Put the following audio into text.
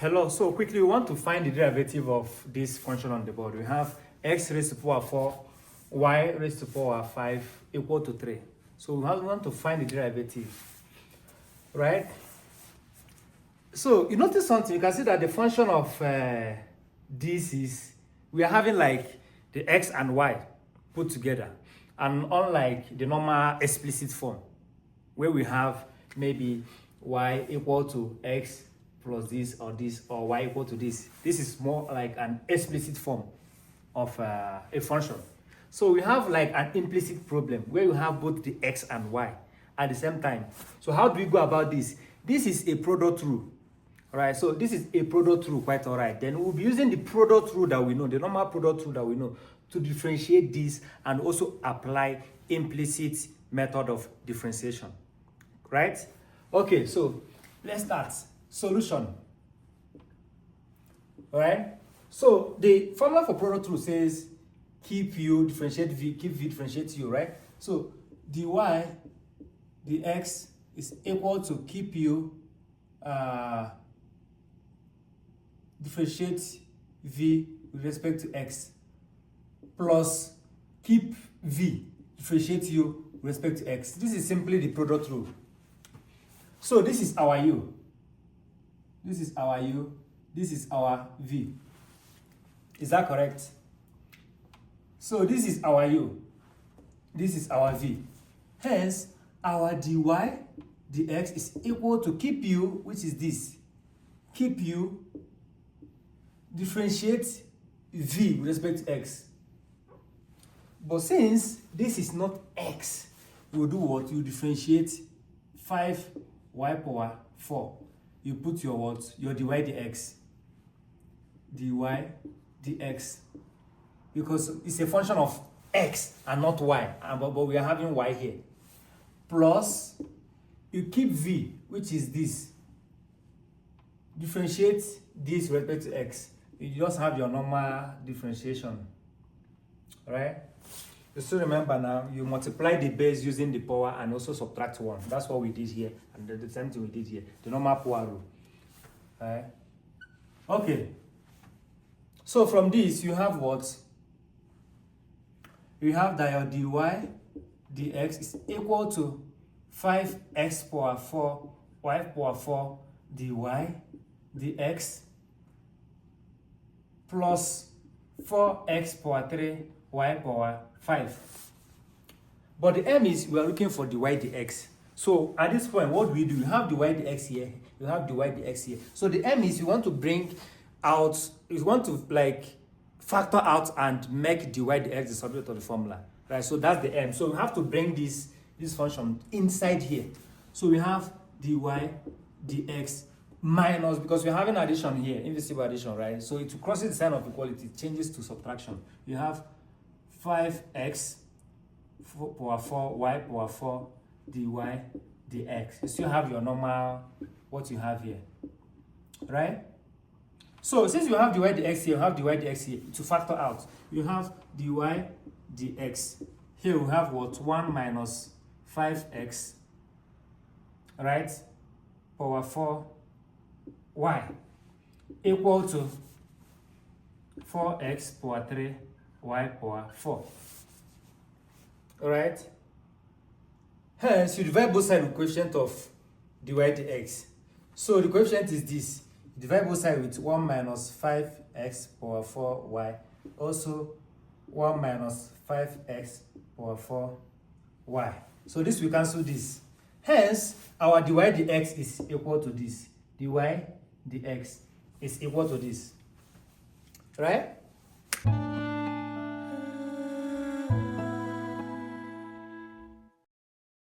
Hello, so quickly we want to find the derivative of this function on the board. We have x raised to the power 4, y raised to the power 5 equal to 3. So we want to find the derivative, right? So you notice something, you can see that the function of this is, we are having like the x and y put together, and unlike the normal explicit form where we have maybe y equal to x plus this, or y equal to this. This is more like an explicit form of a function. So we have like an implicit problem where you have both the x and y at the same time. So how do we go about this? This is a product rule. All right, so this is a product rule, quite all right. Then we'll be using the product rule that we know, the normal product rule that we know, to differentiate this and also apply implicit method of differentiation, right? Okay, so let's start. Solution. All right, so the formula for product rule says keep u differentiate v, keep v differentiate u, right? So dy dx is equal to keep u differentiate v with respect to x plus keep v differentiate u with respect to x. This is simply the product rule. So this is our u, this is our u, this is our v. Is that correct? So this is our u, this is our v. Hence, our dy dx is equal to keep u, which is this. Keep u differentiate v with respect to x. But since this is not x, we'll do what? You differentiate 5y power 4. You put your what? Your dy dx. dy dx. Because it's a function of x and not y. But we are having y here. Plus, you keep v, which is this. Differentiate this with respect to x. You just have your normal differentiation. Right? You still remember now, you multiply the base using the power and also subtract 1. That's what we did here. And the same thing we did here. The normal power rule. Right? Okay. So from this, you have what? You have that your dy dx is equal to 5x power 4, y power 4 dy dx plus 4x power 3, y power 5. But the m is, we are looking for dy dx. So at this point, what do? You have dy dx here, you have dy dx here. So the m is, you want to bring out, you want to like factor out and make dy dx the subject of the formula, right? So that's the m. So we have to bring this function inside here. So we have dy dx minus, because we're having addition here, invisible addition, right? So it crosses the sign of equality, it changes to subtraction. You have 5x power 4, y power 4 dy dx. You still have your normal, what you have here, right? So since you have dy dx here, you have dy dx here, to factor out, you have dy dx. Here we have what? 1 minus 5x, right, power 4 y equal to 4x power 3 y power 4. Alright? Hence, you divide both sides with coefficient of dy dx. So the coefficient is this. Divide both sides with 1 minus 5x power 4 y. Also 1 minus 5x power 4 y. So this will cancel this. Hence, our dy dx is equal to this. Dy dx is equal to this. Right?